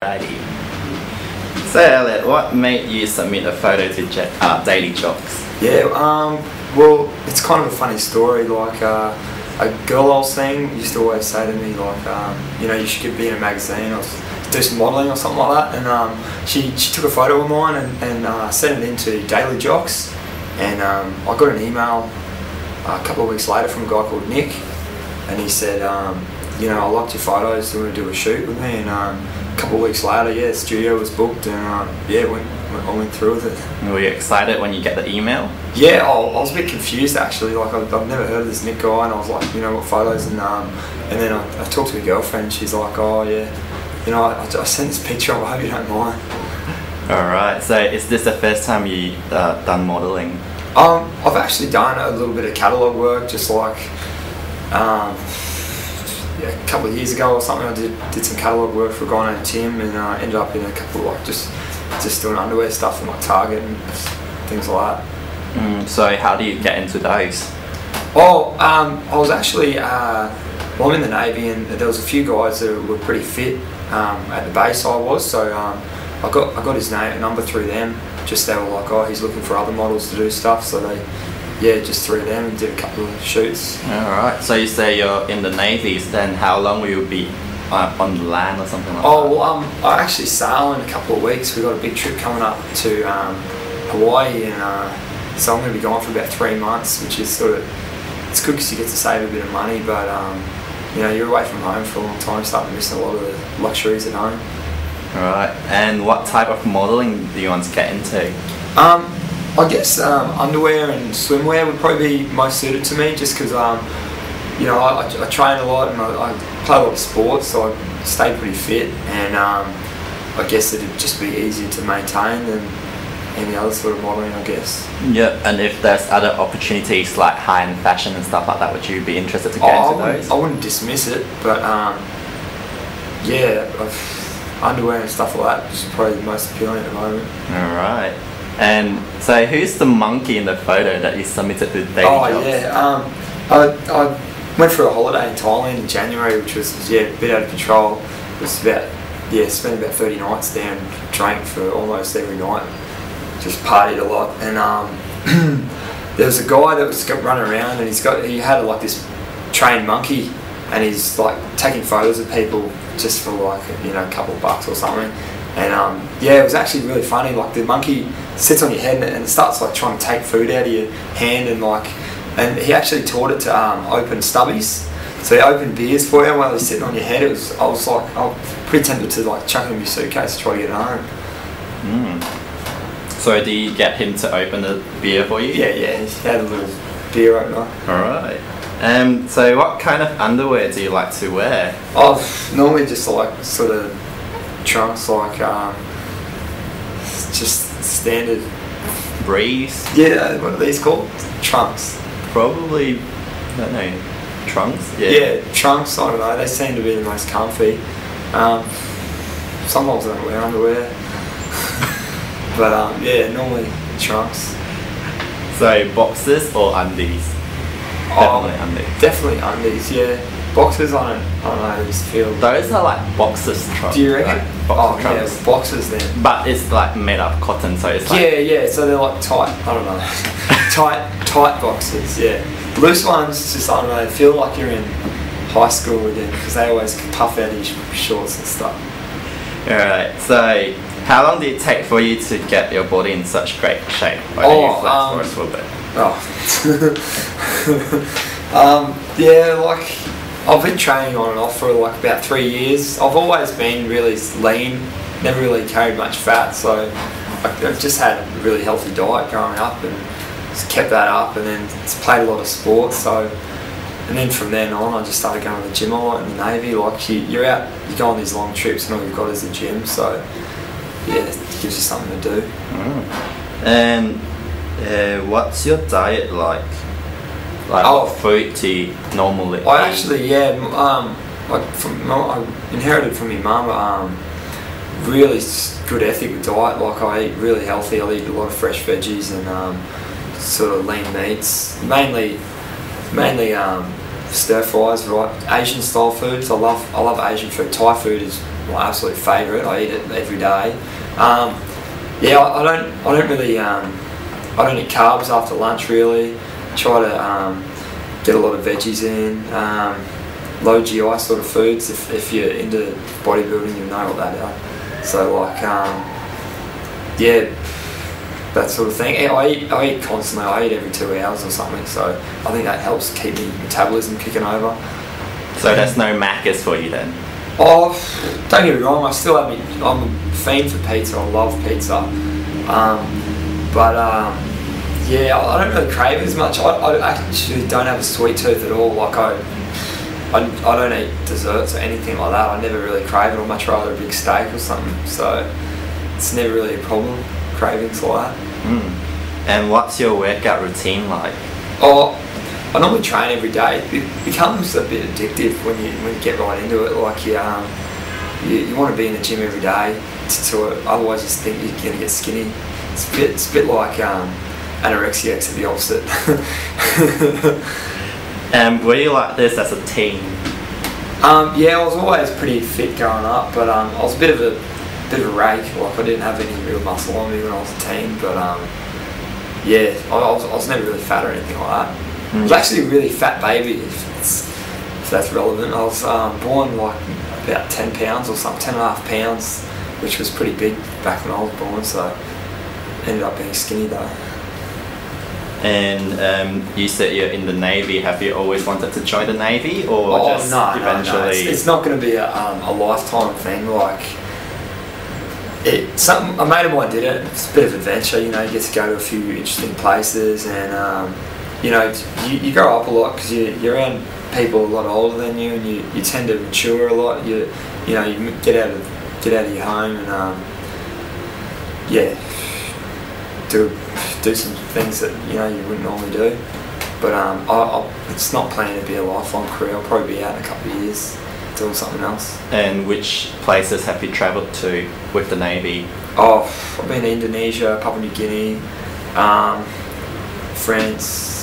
Righty. So Eliot, what made you submit a photo to Daily Jocks? Yeah, well, it's kind of a funny story. Like, a girl I was seeing used to always say to me, like, you know, you should be in a magazine or do some modelling or something like that. And she took a photo of mine and sent it into Daily Jocks. And I got an email a couple of weeks later from a guy called Nick, and he said, you know, I liked your photos, do you want to do a shoot with me? And a couple of weeks later, yeah, the studio was booked, and yeah, I went through with it. Were you excited when you get the email? Yeah, I was a bit confused actually. Like, I've never heard of this Nick guy, and I was like, you know, what photos? And then I talked to a girlfriend, and she's like, oh yeah, you know, I sent this picture of, I hope you don't mind. Alright, so is this the first time you done modelling? I've actually done a little bit of catalogue work, just like yeah, a couple of years ago or something. I did some catalogue work for a guy named Tim, and ended up in a couple of, like, just doing underwear stuff for like Target and things like that. So how do you get into those? Oh, I was actually, well, I'm in the Navy, and there was a few guys that were pretty fit at the base I was, so I got his number through them. Just they were like, oh, he's looking for other models to do stuff, so they, yeah, just through them and did a couple of shoots. Alright, so you say you're in the Navy, then how long will you be on the land or something like that? Oh, well, I actually sail in a couple of weeks. We've got a big trip coming up to Hawaii, and so I'm going to be gone for about 3 months, which is sort of, it's good because you get to save a bit of money, but you know, you're away from home for a long time, starting to miss a lot of the luxuries at home. Alright, and what type of modelling do you want to get into? I guess underwear and swimwear would probably be most suited to me, just because you know, I train a lot, and I play a lot of sports, so I stay pretty fit, and I guess it'd just be easier to maintain than any other sort of modelling, I guess. Yeah, and if there's other opportunities like high-end fashion and stuff like that, would you be interested to get into those? I wouldn't dismiss it, but yeah, underwear and stuff like that is probably the most appealing at the moment. Alright. And so who's the monkey in the photo that you submitted to Daily Jocks? Oh yeah, I went for a holiday in Thailand in January, which was, yeah, a bit out of control. It was about, yeah, spent about 30 nights there and drank for almost every night. Just partied a lot, and there was a guy that was running around, and he had like this trained monkey, and he's like taking photos of people just for, like, you know, a couple of bucks or something. And yeah, it was actually really funny. Like, the monkey sits on your head and it starts like trying to take food out of your hand, and he actually taught it to open stubbies. So he opened beers for you while he's sitting on your head. I was pretty tempted to like chuck it in your suitcase to try to get it home. So do you get him to open the beer for you? Yeah, he had a little beer opener. Alright. So what kind of underwear do you like to wear? Oh, normally just like sort of trunks, like just standard Briefs? Yeah, what are these called? Trunks. Probably, I don't know, trunks? Yeah, trunks, I don't know, they seem to be the most comfy. Sometimes I don't wear underwear. But yeah, normally trunks. So boxers or undies? Definitely undies. Definitely undies, yeah. Boxers, I don't know, I just feel... Those are like boxers trunks. Do you reckon? Like boxer trunks. Yeah, boxers then. But it's like made of cotton, so it's like... Yeah, so they're like tight, I don't know. tight boxers, yeah. Loose ones, just, I don't know, feel like you're in high school again, because they always puff out your shorts and stuff. Alright, so how long did it take for you to get your body in such great shape? Or do you flex for us a little bit? Yeah, like, I've been training on and off for like about 3 years. I've always been really lean, never really carried much fat, so I've just had a really healthy diet growing up and just kept that up, and then played a lot of sports. So, and then from then on, I just started going to the gym a lot in the Navy. Like, you're out, you go on these long trips, and all you've got is the gym. So, yeah, it gives you something to do. And what's your diet like? Like, what food do you normally eat? I actually, yeah, like I inherited from my mum really good ethic with diet. Like, I eat really healthy. I eat a lot of fresh veggies and sort of lean meats, mainly stir fries, right? Asian style foods. I love Asian food. Thai food is my absolute favourite. I eat it every day. Yeah, I don't really I don't eat carbs after lunch really. Try to get a lot of veggies in. Low GI sort of foods. If you're into bodybuilding, you know what that are. So like yeah, that sort of thing. I eat constantly. I eat every 2 hours or something. So I think that helps keep my metabolism kicking over. So there's no Maccas for you then? Oh, don't get me wrong. I'm a fiend for pizza. I love pizza. Yeah, I don't really crave it as much. I actually don't have a sweet tooth at all. Like I don't eat desserts or anything like that. I never really crave it. I'd much rather a big steak or something. So it's never really a problem, cravings like that. And what's your workout routine like? Oh, I normally train every day. It becomes a bit addictive when you get right into it. Like you want to be in the gym every day to it. Otherwise, you think you're going to get skinny. It's a bit like anorexia, except the opposite. Were you like this as a teen? Yeah, I was always pretty fit growing up, but I was a bit of a rake. Like I didn't have any real muscle on me when I was a teen, but yeah, I was never really fat or anything like that. I was actually a really fat baby, if that's relevant. I was born like about 10 pounds or something, 10.5 pounds, which was pretty big back when I was born, so ended up being skinny though. And you said you're in the Navy. Have you always wanted to join the Navy, or just eventually? No. It's not going to be a lifetime thing. Like, a mate of mine did it. It's a bit of adventure, you know. You get to go to a few interesting places, and you know, you grow up a lot because you're around people a lot older than you, and you tend to mature a lot. You know, you get out of your home, and yeah, do some things that you know you wouldn't normally do. But it's not planning to be a lifelong career. I'll probably be out in a couple of years doing something else. And which places have you travelled to with the Navy? Oh, I've been to Indonesia, Papua New Guinea, France.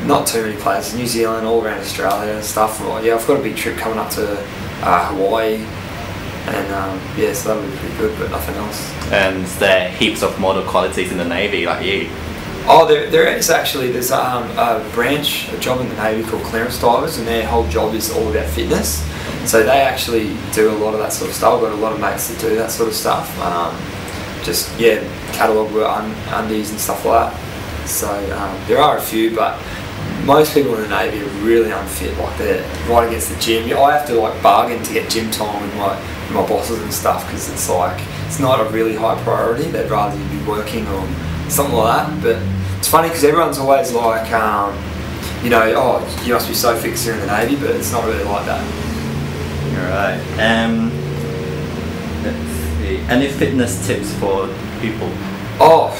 Not too many places. New Zealand, all around Australia and stuff. Yeah, I've got a big trip coming up to Hawaii, and yeah, so that'll be pretty good, but nothing else. And there are heaps of model qualities in the Navy, like you. Oh, there is actually. There's a job in the Navy called clearance divers, and their whole job is all about fitness. So they actually do a lot of that sort of stuff. I've got a lot of mates that do that sort of stuff. Just yeah, catalogue work, undies and stuff like that. So there are a few, but most people in the Navy are really unfit. Like they're right against the gym. I have to like bargain to get gym time with my bosses and stuff, because it's like it's not a really high priority. They'd rather you be working or something like that. But it's funny because everyone's always like, you know, oh, you must be so fit because you're in the Navy, but it's not really like that. Alright. Let's see. Any fitness tips for people? Oh,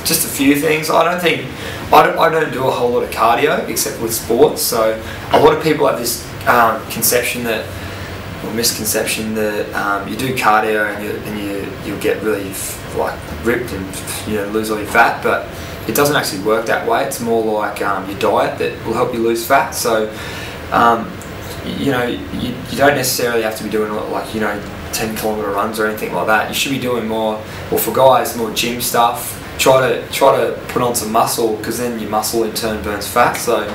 just a few things. I don't do a whole lot of cardio except with sports. So a lot of people have this misconception that you do cardio and you'll get really like ripped and you know lose all your fat, but it doesn't actually work that way. It's more like your diet that will help you lose fat. So you know you don't necessarily have to be doing like 10-kilometer runs or anything like that. You should be doing more, well for guys, more gym stuff. Try to put on some muscle, because then your muscle in turn burns fat. So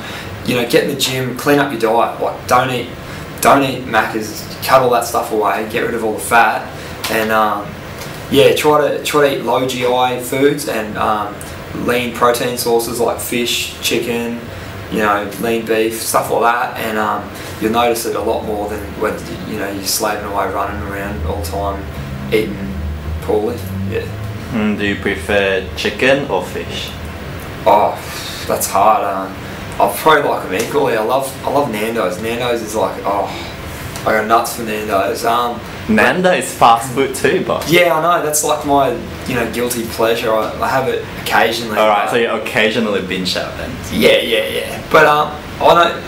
you know, get in the gym, clean up your diet. Like don't eat Maccas, cut all that stuff away, get rid of all the fat, and yeah, try to eat low GI foods and lean protein sources like fish, chicken, you know, lean beef, stuff like that, and you'll notice it a lot more than when you're slaving away, running around all the time, eating poorly. Yeah. Do you prefer chicken or fish? Oh, that's hard. I probably like them equally. I love Nando's. Nando's is like, oh, I go nuts for Nando's. Nando's fast food too, but yeah, I know. That's like my guilty pleasure. I have it occasionally. All right, so you occasionally binge out then. Yeah. But I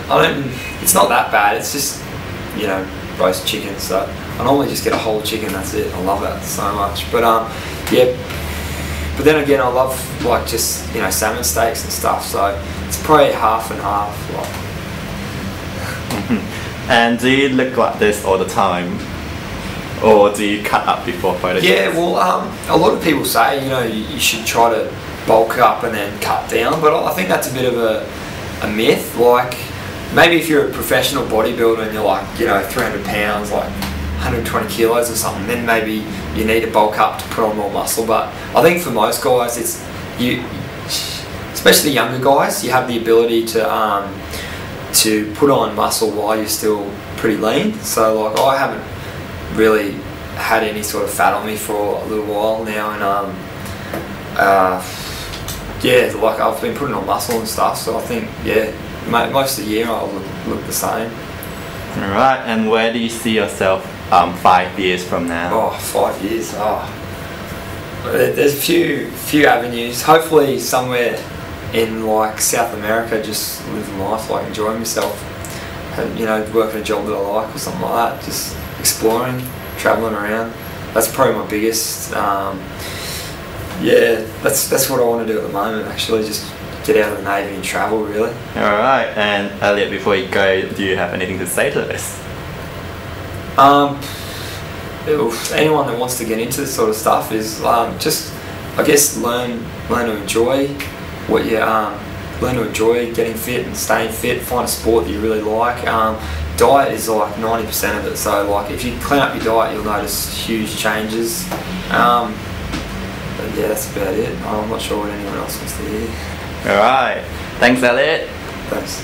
don't. It's not that bad. It's just roast chicken. So I normally just get a whole chicken. That's it. I love it so much. But yeah. But then again, I love like just salmon steaks and stuff. So it's probably half and half. Like. And do you look like this all the time? Or do you cut up before photo shoots? Yeah, well, a lot of people say, you know, you should try to bulk up and then cut down, but I think that's a bit of a myth. Like, maybe if you're a professional bodybuilder and you're like, you know, 300 pounds, like 120 kilos or something, then maybe you need to bulk up to put on more muscle. But I think for most guys, it's you, especially younger guys, you have the ability to put on muscle while you're still pretty lean. So like, I haven't really had any sort of fat on me for a little while now, and yeah, like I've been putting on muscle and stuff, so I think, yeah, most of the year I'll look the same. Alright, and where do you see yourself 5 years from now? Oh, 5 years, there's a few avenues. Hopefully somewhere in like South America, just living life, like enjoying myself, and, you know, working a job that I like or something like that, just exploring, travelling around. That's probably my biggest, yeah, that's what I want to do at the moment, actually, just get out of the Navy and travel, really. Alright, and Eliot, before you go, do you have anything to say to this? Anyone that wants to get into this sort of stuff is just, I guess, learn to enjoy what you learn to enjoy getting fit and staying fit. Find a sport that you really like. Diet is like 90% of it, so like if you clean up your diet, you'll notice huge changes. But yeah, that's about it. I'm not sure what anyone else wants to hear. Alright, thanks Eliot. Thanks.